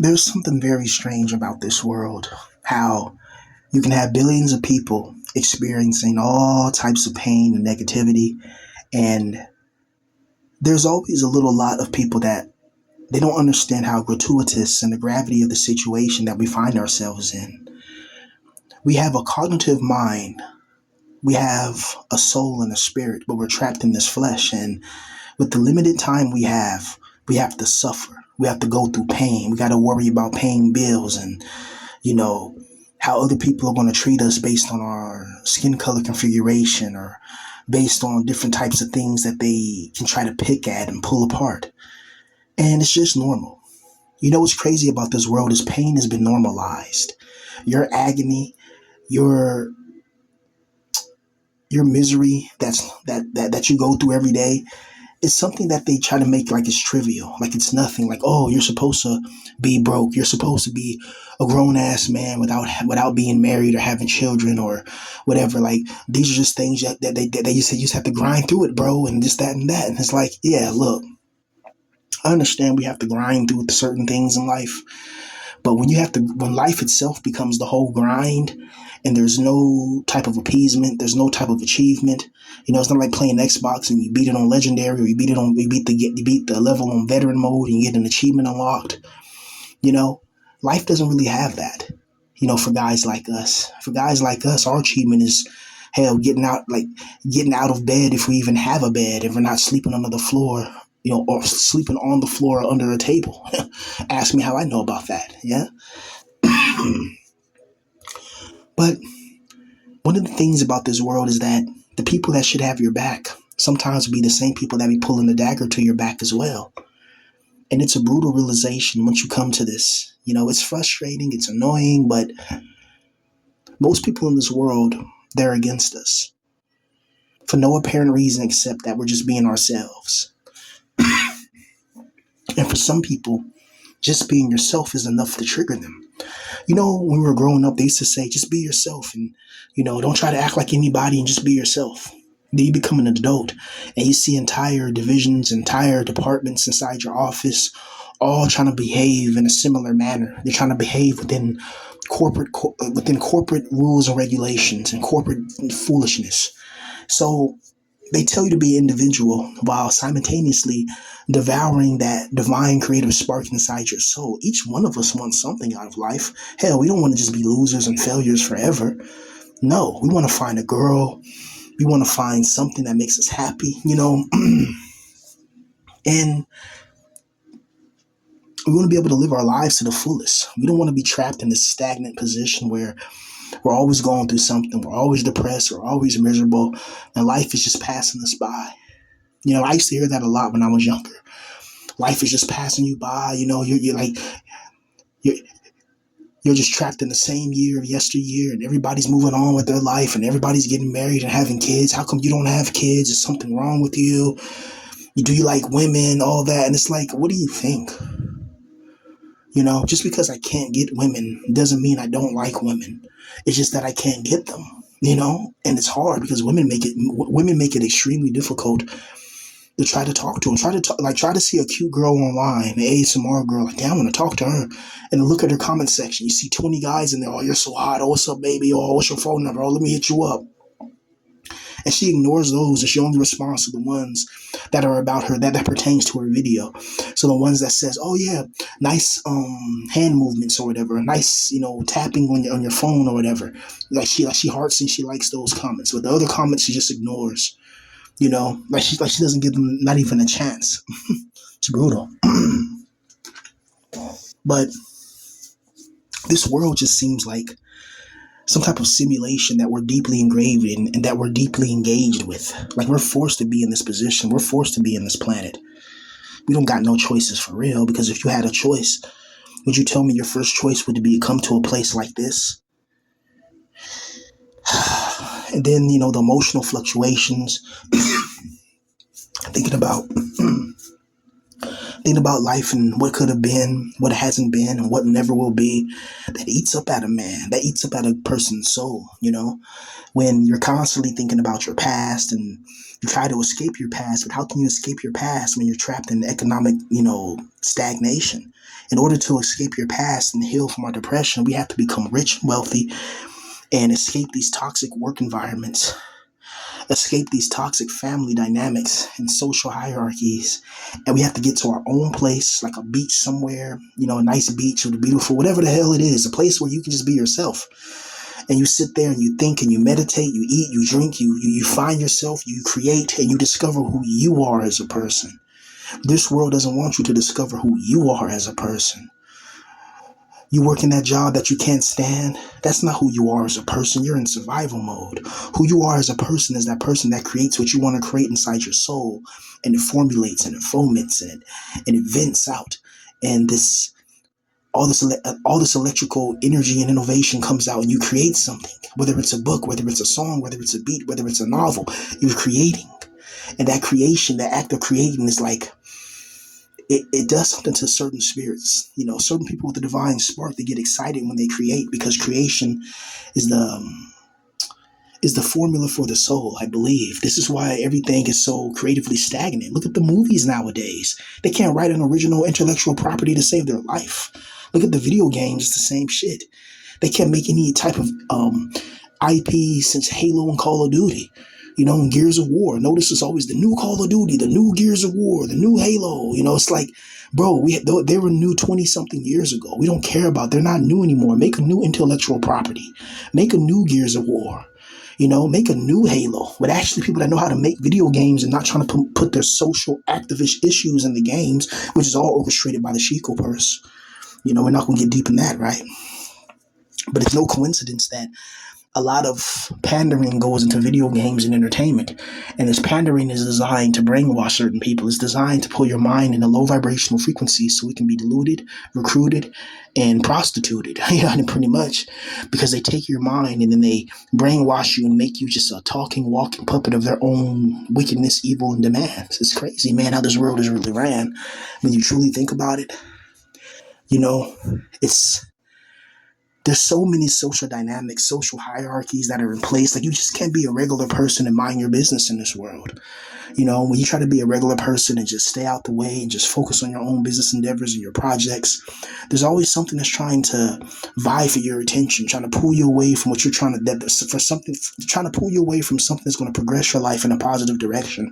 There's something very strange about this world. How you can have billions of people experiencing all types of pain and negativity, and there's always a little lot of people that they don't understand how gratuitous and the gravity of the situation that we find ourselves in. We have a cognitive mind, we have a soul and a spirit, but we're trapped in this flesh. And with the limited time we have to suffer. We have to go through pain. We got to worry about paying bills and, you know, how other people are going to treat us based on our skin color configuration or based on different types of things that they can try to pick at and pull apart. And it's just normal. You know what's crazy about this world is pain has been normalized. Your agony, your your misery that you go through every day is something that they try to make like it's trivial, like it's nothing. Like, oh, you're supposed to be broke. You're supposed to be a grown ass man without being married or having children or whatever. Like these are just things that they you just have to grind through it, bro, and this, that, and that. And it's like, yeah, look, I understand we have to grind through certain things in life, but when life itself becomes the whole grind and there's no type of appeasement, there's no type of achievement. It's not like playing Xbox and you beat it on legendary or you beat the level on veteran mode and you get an achievement unlocked. You know, life doesn't really have that. For guys like us. For guys like us, our achievement is hell getting out of bed if we even have a bed, if we're not sleeping under the floor, or sleeping on the floor or under a table. Ask me how I know about that. Yeah. But one of the things about this world is that the people that should have your back sometimes be the same people that be pulling the dagger to your back as well. And it's a brutal realization once you come to this. It's frustrating, it's annoying, but most people in this world, they're against us for no apparent reason except that we're just being ourselves. And for some people, just being yourself is enough to trigger them. When we were growing up, they used to say, just be yourself and, don't try to act like anybody and just be yourself. Then you become an adult and you see entire divisions, entire departments inside your office, all trying to behave in a similar manner. They're trying to behave within corporate rules and regulations and corporate foolishness. So they tell you to be an individual while simultaneously devouring that divine creative spark inside your soul. Each one of us wants something out of life. Hell, we don't want to just be losers and failures forever. No, we want to find a girl. We want to find something that makes us happy, and we want to be able to live our lives to the fullest. We don't want to be trapped in this stagnant position where we're always going through something. We're always depressed. We're always miserable. And life is just passing us by. I used to hear that a lot when I was younger. Life is just passing you by. You're you're just trapped in the same year of yesteryear, and everybody's moving on with their life, and everybody's getting married and having kids. How come you don't have kids? Is something wrong with you? Do you like women? All that, and it's like, what do you think? Just because I can't get women doesn't mean I don't like women. It's just that I can't get them. And it's hard because women make it extremely difficult to try to talk to them. Try to see a cute girl online, an ASMR girl. Like, damn, I want to talk to her. And look at her comment section. You see 20 guys in there. Oh, you're so hot. Oh, what's up, baby? Oh, what's your phone number? Oh, let me hit you up. And she ignores those, and she only responds to the ones that are about her, that pertains to her video. So the ones that says, oh yeah, nice hand movements or whatever, nice, tapping on your phone or whatever. She hearts and she likes those comments. But the other comments she just ignores. She doesn't give them not even a chance. It's brutal. But this world just seems like some type of simulation that we're deeply engraved in and that we're deeply engaged with. Like, we're forced to be in this position. We're forced to be in this planet. We don't got no choices for real, because if you had a choice, would you tell me your first choice would be come to a place like this? And then, the emotional fluctuations, thinking about life and what could have been, what hasn't been, and what never will be, that eats up at a man, that eats up at a person's soul, when you're constantly thinking about your past and You try to escape your past, but how can you escape your past when you're trapped in economic, stagnation? In order to escape your past and heal from our depression, we have to become rich and wealthy and escape these toxic work environments, escape these toxic family dynamics and social hierarchies. And we have to get to our own place, like a beach somewhere, a nice beach or the beautiful, whatever the hell it is, a place where you can just be yourself. And you sit there and you think and you meditate, you eat, you drink, you find yourself, you create, and you discover who you are as a person. This world doesn't want you to discover who you are as a person. You work in that job that you can't stand. That's not who you are as a person. You're in survival mode. Who you are as a person is that person that creates what you want to create inside your soul, and it formulates and it foments and it vents out. And all this electrical energy and innovation comes out, and you create something. Whether it's a book, whether it's a song, whether it's a beat, whether it's a novel, you're creating. And that creation, that act of creating, is like, it does something to certain spirits. Certain people with the divine spark, they get excited when they create, because creation is the formula for the soul, I believe. This is why everything is so creatively stagnant. Look at the movies nowadays. They can't write an original intellectual property to save their life. Look at the video games. It's the same shit. They can't make any type of IP since Halo and Call of Duty. And Gears of War. Notice it's always the new Call of Duty, the new Gears of War, the new Halo. It's like, bro, they were new 20-something years ago. We don't care about. They're not new anymore. Make a new intellectual property. Make a new Gears of War. Make a new Halo with actually people that know how to make video games and not trying to put their social activist issues in the games, which is all orchestrated by the Sheikah purse. We're not going to get deep in that, right? But it's no coincidence that a lot of pandering goes into video games and entertainment. And this pandering is designed to brainwash certain people. It's designed to pull your mind in a low vibrational frequency so we can be deluded, recruited, and prostituted. Pretty much. Because they take your mind and then they brainwash you and make you just a talking, walking puppet of their own wickedness, evil, and demands. It's crazy, man, how this world is really ran when you truly think about it. There's so many social dynamics, social hierarchies that are in place. Like, you just can't be a regular person and mind your business in this world. When you try to be a regular person and just stay out the way and just focus on your own business endeavors and your projects, there's always something that's trying to vie for your attention, trying to pull you away from what you're trying to pull you away from something that's going to progress your life in a positive direction.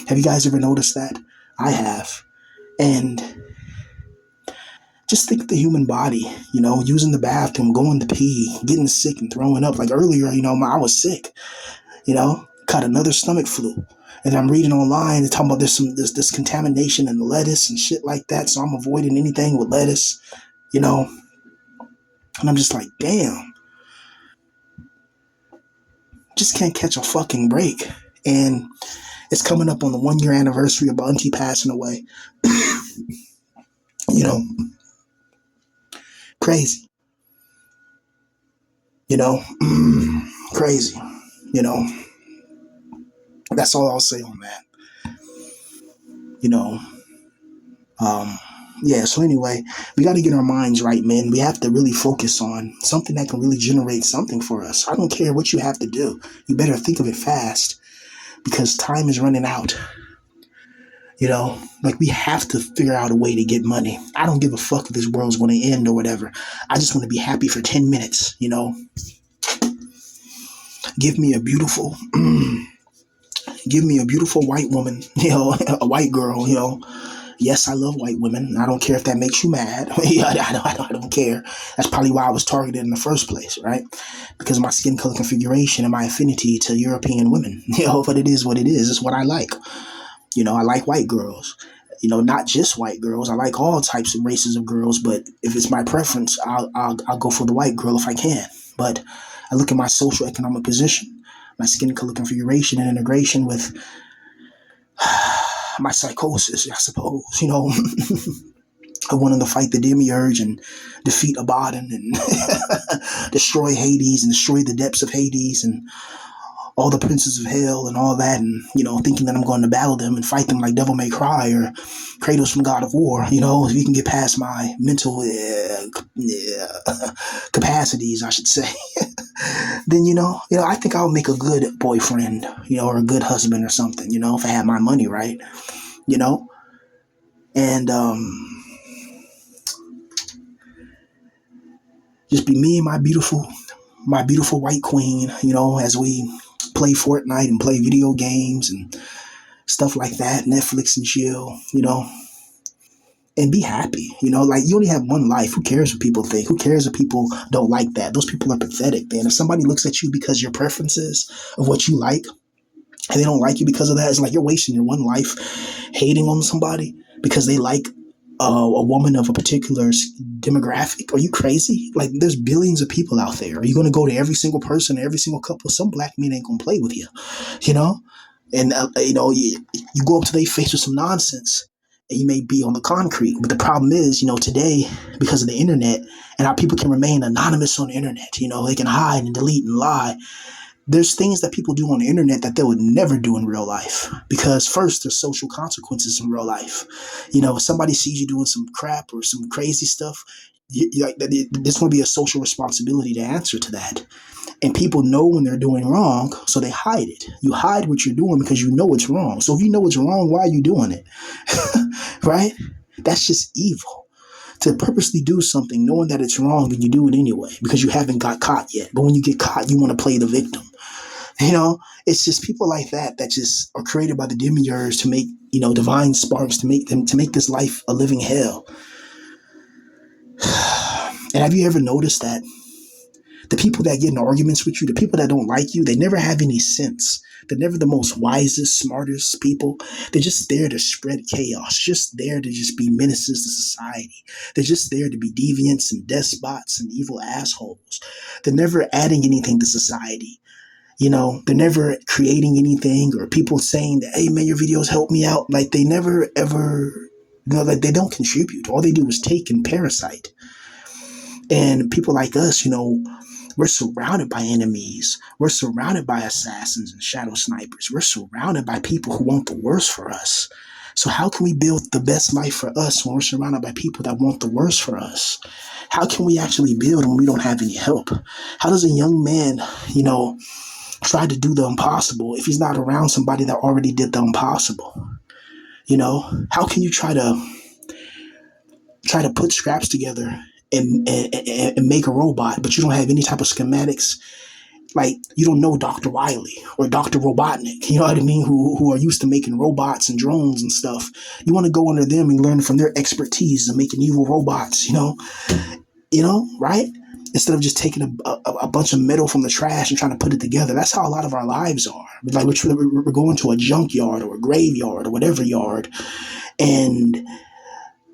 Have you guys ever noticed that? I have. And just think of the human body, using the bathroom, going to pee, getting sick and throwing up. Like earlier, I was sick, caught another stomach flu. And I'm reading online, they're talking about there's this contamination in the lettuce and shit like that. So I'm avoiding anything with lettuce, and I'm just like, damn, just can't catch a fucking break. And it's coming up on the 1 year anniversary of Auntie passing away. Crazy, crazy, that's all I'll say on that, yeah. So anyway, we got to get our minds right, man. We have to really focus on something that can really generate something for us. I don't care what you have to do. You better think of it fast, because time is running out. Like, we have to figure out a way to get money. I don't give a fuck if this world's going to end or whatever. I just want to be happy for 10 minutes, Give me a beautiful white woman, a white girl, Yes, I love white women. I don't care if that makes you mad. I don't care. That's probably why I was targeted in the first place, right? Because of my skin color configuration and my affinity to European women. But it is what it is. It's what I like. I like white girls. Not just white girls. I like all types of races of girls. But if it's my preference, I'll go for the white girl if I can. But I look at my social economic position, my skin color configuration and integration with my psychosis, I suppose. I wanted to fight the demiurge and defeat Abaddon and destroy Hades and destroy the depths of Hades and all the princes of hell and all that, and thinking that I'm going to battle them and fight them like Devil May Cry or Kratos from God of War. If you can get past my mental capacities, I should say, then I think I'll make a good boyfriend, or a good husband or something. If I had my money right, you know, and just be me and my beautiful white queen, as we play Fortnite and play video games and stuff like that, Netflix and chill, and be happy. Like, you only have one life. Who cares what people think? Who cares if people don't like that? Those people are pathetic, man. If somebody looks at you because your preferences of what you like and they don't like you because of that, it's like you're wasting your one life hating on somebody because they like a woman of a particular demographic. Are you crazy? Like, there's billions of people out there. Are you going to go to every single person, every single couple? Some black men ain't going to play with you, you know? And, you go up to their face with some nonsense and you may be on the concrete. But the problem is, today, because of the internet and how people can remain anonymous on the internet, they can hide and delete and lie. There's things that people do on the internet that they would never do in real life, because first, there's social consequences in real life. If somebody sees you doing some crap or some crazy stuff, there's going to be a social responsibility to answer to that. And people know when they're doing wrong, so they hide it. You hide what you're doing because you know it's wrong. So if you know it's wrong, why are you doing it? Right? That's just evil. To purposely do something knowing that it's wrong, and you do it anyway because you haven't got caught yet. But when you get caught, you want to play the victim. It's just people like that just are created by the demiurge to make, divine sparks, to make this life a living hell. And have you ever noticed that the people that get in arguments with you, the people that don't like you, they never have any sense. They're never the most wisest, smartest people. They're just there to spread chaos, just there to just be menaces to society. They're just there to be deviants and despots and evil assholes. They're never adding anything to society. They're never creating anything, or people saying that, hey, man, your videos help me out. Like, they never, ever, like, they don't contribute. All they do is take and parasite. And people like us, we're surrounded by enemies. We're surrounded by assassins and shadow snipers. We're surrounded by people who want the worst for us. So how can we build the best life for us when we're surrounded by people that want the worst for us? How can we actually build when we don't have any help? How does a young man, try to do the impossible if he's not around somebody that already did the impossible? How can you try to put scraps together and make a robot, but you don't have any type of schematics? Like, you don't know Dr. Wiley or Dr. Robotnik, you know what I mean, who are used to making robots and drones and stuff. You want to go under them and learn from their expertise of making evil robots, right? Instead of just taking a bunch of metal from the trash and trying to put it together. That's how a lot of our lives are. Like, we're going to a junkyard or a graveyard or whatever yard, and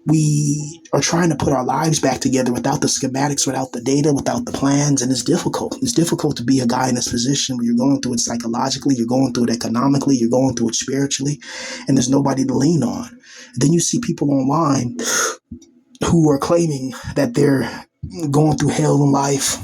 we are trying to put our lives back together without the schematics, without the data, without the plans, and it's difficult. It's difficult to be a guy in this position where you're going through it psychologically, you're going through it economically, you're going through it spiritually, and there's nobody to lean on. And then you see people online who are claiming that they're going through hell in life.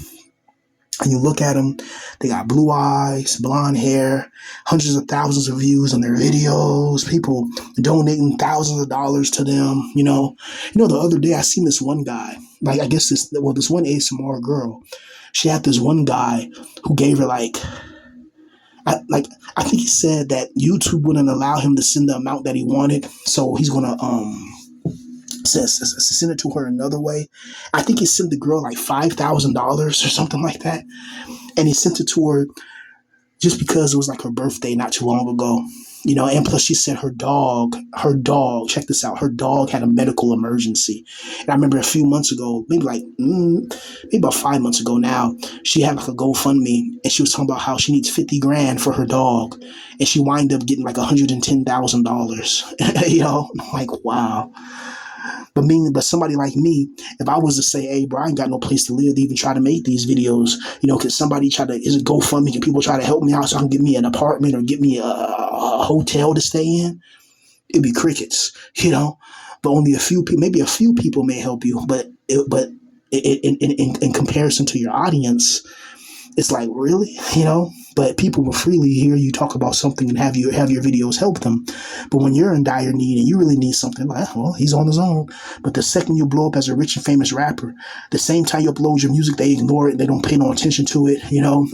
And you look at them, they got blue eyes, blonde hair, hundreds of thousands of views on their videos, people donating thousands of dollars to them. The other day I seen this one guy, like, I guess this one ASMR girl, she had this one guy who gave her I think he said that YouTube wouldn't allow him to send the amount that he wanted. So he's going to, send it to her another way. I think he sent the girl like $5,000 or something like that. And he sent it to her just because it was like her birthday not too long ago. And plus she said her dog, check this out, her dog had a medical emergency. And I remember a few months ago, maybe about 5 months ago now, she had like a GoFundMe and she was talking about how she needs 50 grand for her dog. And she wind up getting like $110,000, I'm like, wow. But somebody like me, if I was to say, hey, bro, I ain't got no place to live to even try to make these videos, can somebody try to, is it GoFundMe? Can people try to help me out so I can get me an apartment or get me a hotel to stay in? It'd be crickets, but only a few people, maybe a few people may help you. But in comparison to your audience, it's like, really, But people will freely hear you talk about something and have your videos help them. But when you're in dire need and you really need something, like, well, he's on his own. But the second you blow up as a rich and famous rapper, the same time you upload your music, they ignore it and they don't pay no attention to it.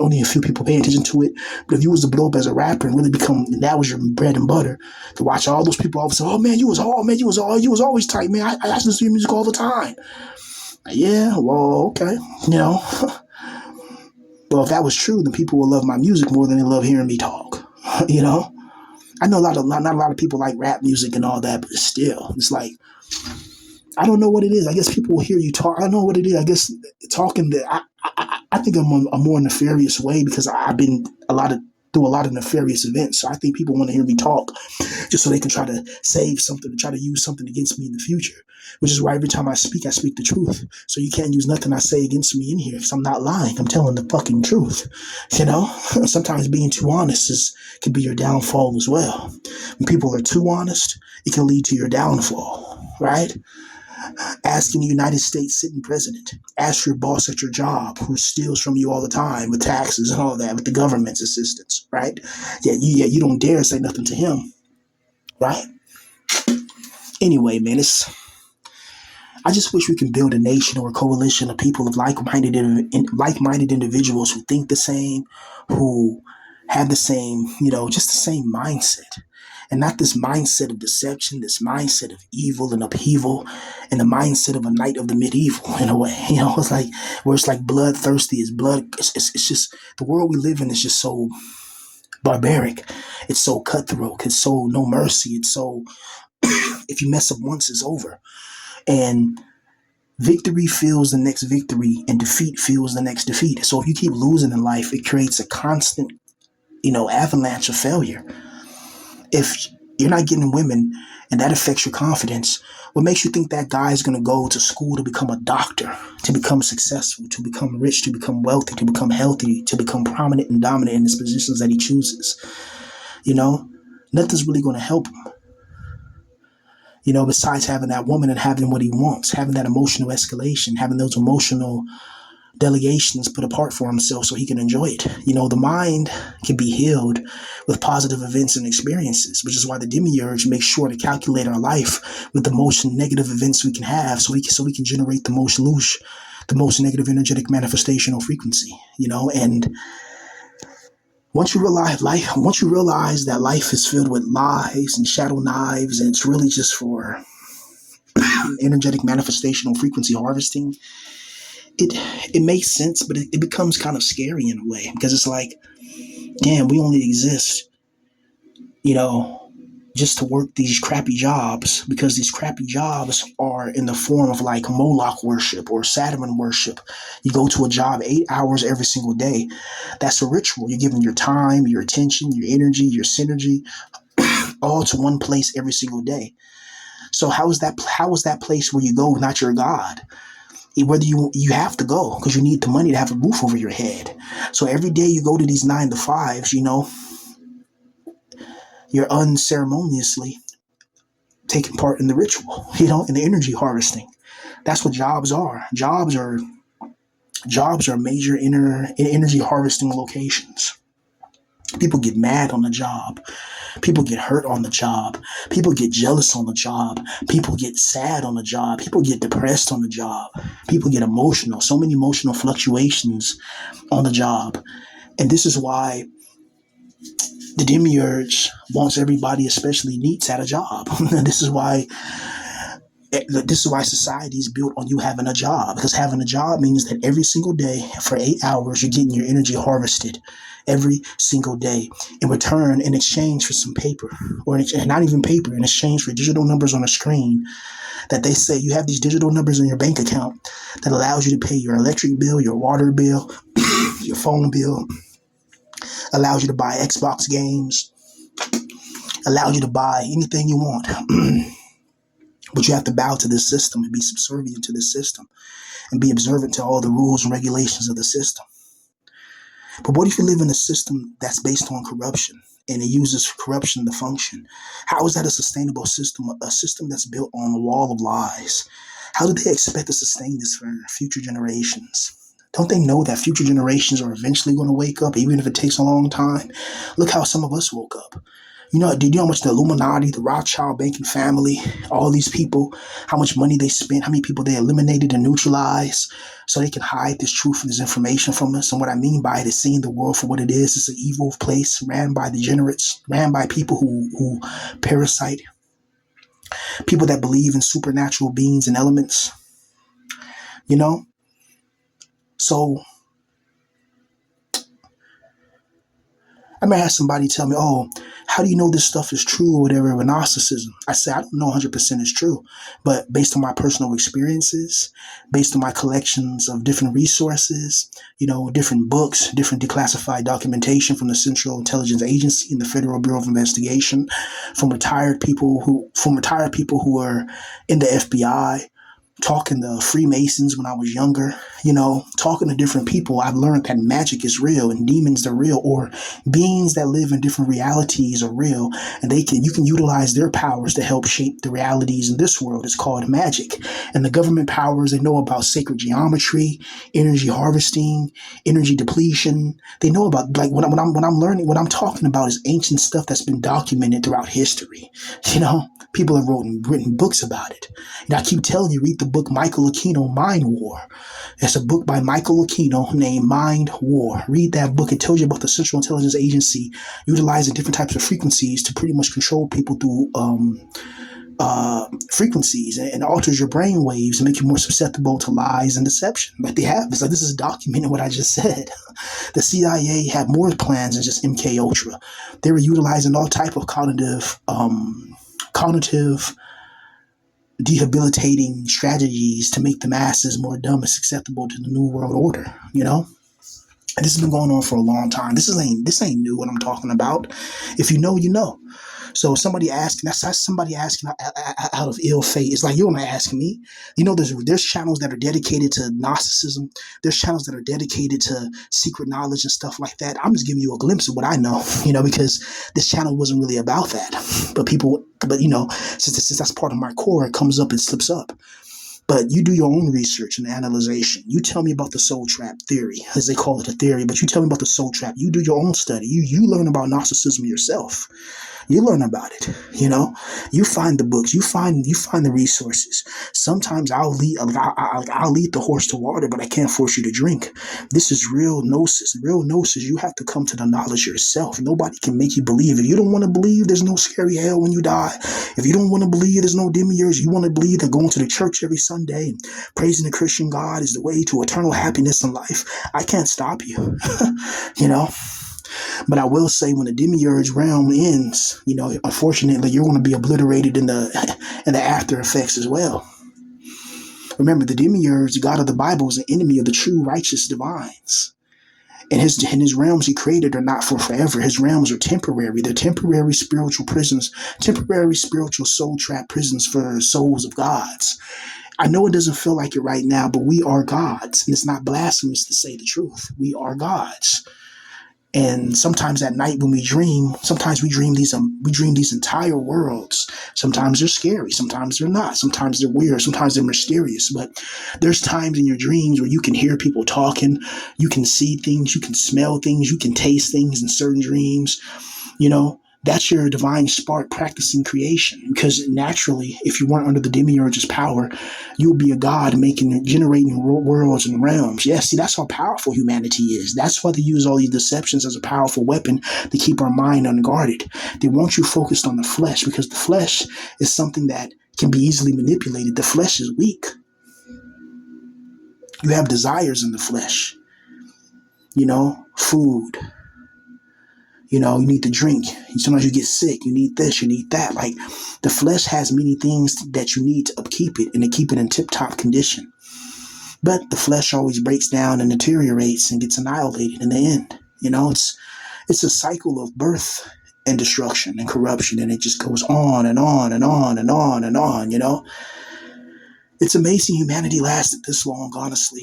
Only a few people pay attention to it. But if you was to blow up as a rapper and really that was your bread and butter, to watch all those people all of a sudden, oh man, you was always tight, man. I listen to your music all the time. Yeah, well, okay, you know. Well, if that was true, then people will love my music more than they love hearing me talk. you know, I know not a lot of people like rap music and all that, but still, it's like I don't know what it is. I guess people will hear you talk. I don't know what it is. I guess talking that I think I'm a more nefarious way because I've been through a lot of nefarious events. So I think people want to hear me talk just so they can try to save something, to try to use something against me in the future. Which is why every time I speak the truth. So you can't use nothing I say against me in here because I'm not lying. I'm telling the fucking truth. Sometimes being too honest can be your downfall as well. When people are too honest, it can lead to your downfall, right? Asking the United States sitting president, ask your boss at your job who steals from you all the time with taxes and all that, with the government's assistance, right? You don't dare say nothing to him, right? Anyway, man, I just wish we can build a nation or a coalition of people of like-minded individuals who think the same, who have the same, just the same mindset. And not this mindset of deception, this mindset of evil and upheaval, and the mindset of a knight of the medieval in a way. It's like where it's like bloodthirsty. It's blood. It's just the world we live in is just so barbaric. It's so cutthroat. It's so no mercy. It's so if you mess up once, it's over. And victory fuels the next victory, and defeat fuels the next defeat. So if you keep losing in life, it creates a constant, avalanche of failure. If you're not getting women and that affects your confidence, what makes you think that guy is going to go to school to become a doctor, to become successful, to become rich, to become wealthy, to become healthy, to become prominent and dominant in his positions that he chooses? Nothing's really going to help him. Besides having that woman and having what he wants, having that emotional escalation, having those emotional delegations put apart for himself so he can enjoy it. The mind can be healed with positive events and experiences, which is why the demiurge makes sure to calculate our life with the most negative events we can have so we can generate the most louche, the most negative energetic manifestational frequency, and once you realize that life is filled with lies and shadow knives and it's really just for energetic manifestational frequency harvesting, it makes sense, but it becomes kind of scary in a way because it's like, damn, we only exist, just to work these crappy jobs because these crappy jobs are in the form of like Moloch worship or Saturn worship. You go to a job 8 hours every single day. That's a ritual. You're giving your time, your attention, your energy, your synergy, all to one place every single day. So how is that place where you go not your God? Whether you have to go because you need the money to have a roof over your head. So every day you go to these 9 to 5s, you're unceremoniously taking part in the ritual, in the energy harvesting. That's what jobs are. Jobs are major energy harvesting locations. People get mad on the job. People get hurt on the job. People get jealous on the job. People get sad on the job. People get depressed on the job. People get emotional. So many emotional fluctuations on the job. And this is why the demiurge wants everybody, especially neats, at a job. This is why society is built on you having a job, because having a job means that every single day for 8 hours you're getting your energy harvested every single day in return, in exchange for some paper, or not even paper, in exchange for digital numbers on a screen that they say you have these digital numbers in your bank account that allows you to pay your electric bill, your water bill, your phone bill, allows you to buy Xbox games, allows you to buy anything you want. But you have to bow to this system and be subservient to this system and be observant to all the rules and regulations of the system. But what if you live in a system that's based on corruption and it uses corruption to function? How is that a sustainable system? A system that's built on a wall of lies. How do they expect to sustain this for future generations? Don't they know that future generations are eventually going to wake up, even if it takes a long time? Look how some of us woke up. Did you know how much the Illuminati, the Rothschild banking family, all these people, how much money they spent, how many people they eliminated and neutralized so they can hide this truth and this information from us? And what I mean by it is seeing the world for what it is. It's an evil place ran by degenerates, ran by people who parasite, people that believe in supernatural beings and elements, you know? So I may have somebody tell me, oh, how do you know this stuff is true or whatever with Gnosticism? I say, I don't know 100% is true, but based on my personal experiences, based on my collections of different resources, different books, different declassified documentation from the Central Intelligence Agency and the Federal Bureau of Investigation, from retired people who are in the FBI, talking to Freemasons when I was younger, talking to different people, I've learned that magic is real and demons are real, or beings that live in different realities are real, and you can utilize their powers to help shape the realities in this world. It's called magic. And the government powers, they know about sacred geometry, energy harvesting, energy depletion. They know about, like, when I'm learning, what I'm talking about is ancient stuff that's been documented throughout history. People have written books about it. And I keep telling you, read the book Michael Aquino, Mind War. It's a book by Michael Aquino named Mind War. Read that book. It tells you about the Central Intelligence Agency utilizing different types of frequencies to pretty much control people through frequencies, and alters your brain waves and make you more susceptible to lies and deception. Like they have. It's like, this is documenting what I just said. The CIA had more plans than just MK Ultra. They were utilizing all type of cognitive debilitating strategies to make the masses more dumb and susceptible to the new world order, And this has been going on for a long time. This ain't new what I'm talking about. If you know, you know. So somebody asking, that's somebody asking out of ill fate. It's like, you're not asking me. There's channels that are dedicated to Gnosticism. There's channels that are dedicated to secret knowledge and stuff like that. I'm just giving you a glimpse of what I know, because this channel wasn't really about that. But since that's part of my core, it comes up and slips up. But you do your own research and analyzation. You tell me about the soul trap theory, as they call it a theory, but you tell me about the soul trap. You do your own study. You learn about Gnosticism yourself. You learn about it, You find the books. You find the resources. Sometimes I'll lead the horse to water, but I can't force you to drink. This is real Gnosis. Real Gnosis, you have to come to the knowledge yourself. Nobody can make you believe. If you don't want to believe, there's no scary hell when you die. If you don't want to believe, there's no demiurge. You want to believe that going to the church every Sunday and praising the Christian God is the way to eternal happiness in life. I can't stop you, But I will say, when the demiurge realm ends, unfortunately, you're going to be obliterated in the after effects as well. Remember, the demiurge, the God of the Bible, is an enemy of the true righteous divines. And his realms he created are not for forever. His realms are temporary. They're temporary spiritual prisons, temporary spiritual soul trap prisons for souls of gods. I know it doesn't feel like it right now, but we are gods. And it's not blasphemous to say the truth. We are gods. And sometimes at night when we dream, we dream these entire worlds. Sometimes they're scary. Sometimes they're not. Sometimes they're weird. Sometimes they're mysterious. But there's times in your dreams where you can hear people talking. You can see things. You can smell things. You can taste things in certain dreams. That's your divine spark practicing creation. Because naturally, if you weren't under the demiurge's power, you would be a god generating worlds and realms. Yeah, see, that's how powerful humanity is. That's why they use all these deceptions as a powerful weapon to keep our mind unguarded. They want you focused on the flesh, because the flesh is something that can be easily manipulated. The flesh is weak. You have desires in the flesh. Food. You need to drink. Sometimes you get sick. You need this, you need that. Like, the flesh has many things that you need to upkeep it and to keep it in tip-top condition. But the flesh always breaks down and deteriorates and gets annihilated in the end. It's a cycle of birth and destruction and corruption, and it just goes on and on and on and on and on, It's amazing humanity lasted this long, honestly.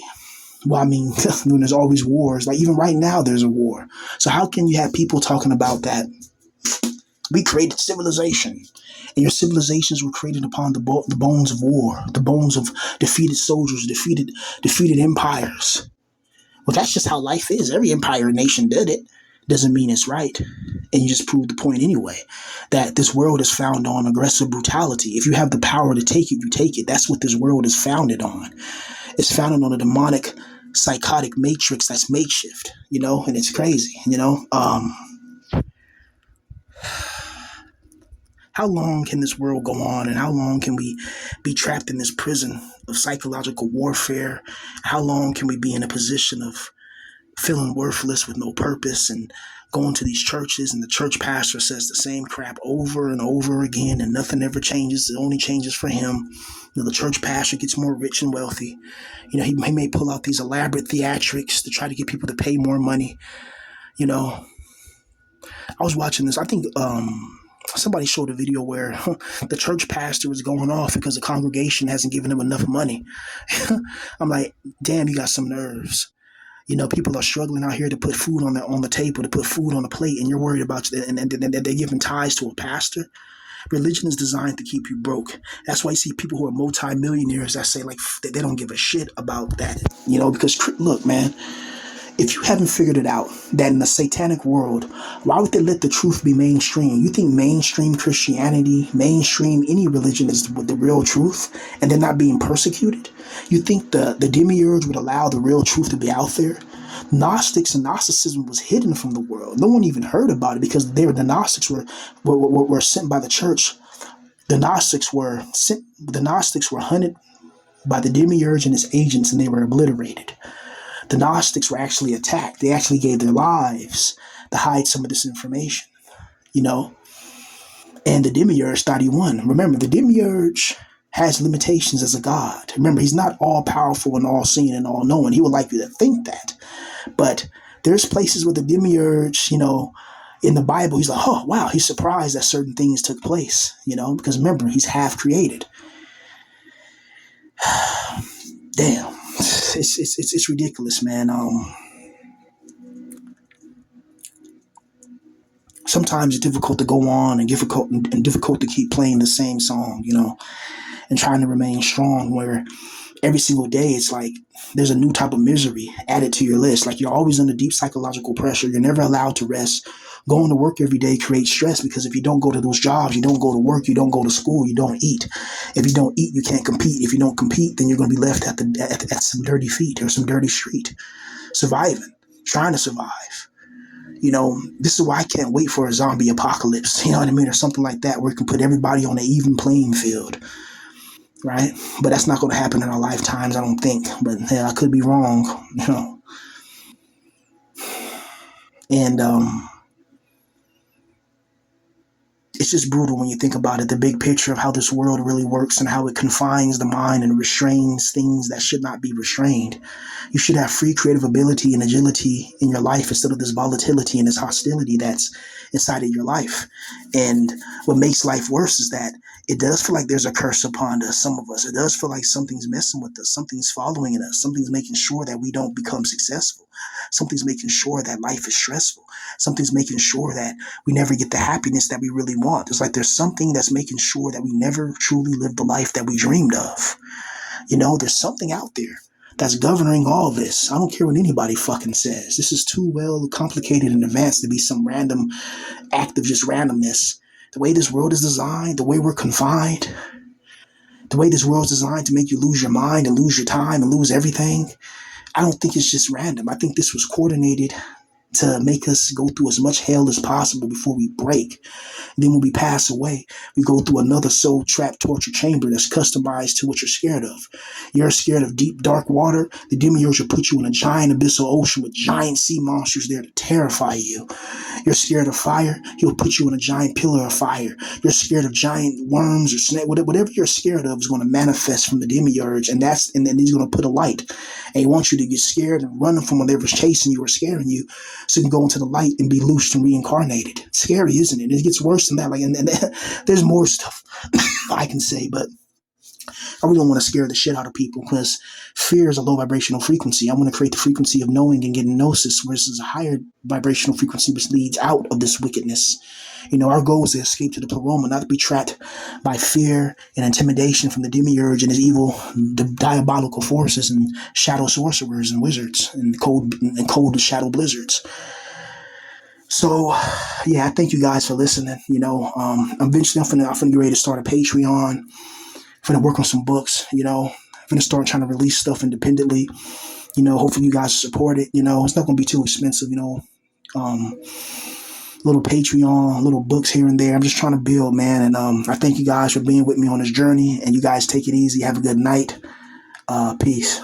Well, I mean, when there's always wars, like even right now, there's a war. So how can you have people talking about that? We created civilization, and your civilizations were created upon the bones of war, the bones of defeated soldiers, defeated empires. Well, that's just how life is. Every empire and nation did it. Doesn't mean it's right. And you just proved the point anyway, that this world is founded on aggressive brutality. If you have the power to take it, you take it. That's what this world is founded on. It's founded on a demonic, psychotic matrix that's makeshift, and it's crazy. How long can this world go on, and how long can we be trapped in this prison of psychological warfare? How long can we be in a position of feeling worthless with no purpose and going to these churches, and the church pastor says the same crap over and over again, and nothing ever changes? It only changes for him. The church pastor gets more rich and wealthy. He may pull out these elaborate theatrics to try to get people to pay more money. I was watching this. I think somebody showed a video where the church pastor was going off because the congregation hasn't given him enough money. I'm like, damn, you got some nerves. People are struggling out here to put food on the table, to put food on the plate, and you're worried about and they're giving tithes to a pastor. Religion is designed to keep you broke. That's why you see people who are multimillionaires that say like they don't give a shit about that. Because look, man, if you haven't figured it out, that in the satanic world, why would they let the truth be mainstream? You think mainstream Christianity, mainstream any religion is the real truth, and they're not being persecuted? You think the demiurge would allow the real truth to be out there? Gnostics and Gnosticism was hidden from the world. No one even heard about it because the Gnostics were sent by the church. The Gnostics were hunted by the demiurge and his agents, and they were obliterated. The Gnostics were actually attacked. They actually gave their lives to hide some of this information, And the demiurge thought he won. Remember, the demiurge has limitations as a god. Remember, he's not all powerful and all seeing and all knowing. He would like you to think that. But there's places where the demiurge, in the Bible, he's like, oh, wow, he's surprised that certain things took place, because remember, he's half created. Damn. It's ridiculous, man. Sometimes it's difficult to go on and difficult to keep playing the same song, and trying to remain strong, where every single day it's like there's a new type of misery added to your list. Like you're always under deep psychological pressure. You're never allowed to rest. Going to work every day creates stress because if you don't go to those jobs, you don't go to work, you don't go to school, you don't eat. If you don't eat, you can't compete. If you don't compete, then you're going to be left at some dirty feet or some dirty street, surviving, trying to survive. This is why I can't wait for a zombie apocalypse, or something like that, where we can put everybody on an even playing field, right? But that's not going to happen in our lifetimes, I don't think. But yeah, I could be wrong, And it's just brutal when you think about it, the big picture of how this world really works and how it confines the mind and restrains things that should not be restrained. You should have free creative ability and agility in your life instead of this volatility and this hostility that's inside of your life. And what makes life worse is that it does feel like there's a curse upon us, some of us. It does feel like something's messing with us. Something's following in us. Something's making sure that we don't become successful. Something's making sure that life is stressful. Something's making sure that we never get the happiness that we really want. It's like there's something that's making sure that we never truly live the life that we dreamed of. There's something out there that's governing all this. I don't care what anybody fucking says. This is too well complicated and advanced to be some random act of just randomness. The way this world is designed, the way we're confined, the way this world's designed to make you lose your mind and lose your time and lose everything, I don't think it's just random. I think this was coordinated to make us go through as much hell as possible before we break. And then when we pass away, we go through another soul trap torture chamber that's customized to what you're scared of. You're scared of deep, dark water. The demiurge will put you in a giant abyssal ocean with giant sea monsters there to terrify you. You're scared of fire. He'll put you in a giant pillar of fire. You're scared of giant worms or snake. Whatever you're scared of is going to manifest from the demiurge, and then he's going to put a light. And he wants you to get scared and run from whatever's chasing you or scaring you, so you can go into the light and be loosed and reincarnated. It's scary, isn't it? It gets worse than that. And there's more stuff I can say, but I really don't want to scare the shit out of people because fear is a low vibrational frequency. I want to create the frequency of knowing and getting gnosis, versus a higher vibrational frequency which leads out of this wickedness. Our goal is to escape to the pleroma, not to be trapped by fear and intimidation from the demiurge and his evil, diabolical forces and shadow sorcerers and wizards and cold shadow blizzards. So, yeah, I thank you guys for listening. Eventually I'm finna get ready to start a Patreon. I'm finna work on some books. I'm finna start trying to release stuff independently. Hopefully you guys support it. It's not gonna be too expensive. Um, Little Patreon, little books here and there. I'm just trying to build, man. And I thank you guys for being with me on this journey. And you guys take it easy. Have a good night. Peace.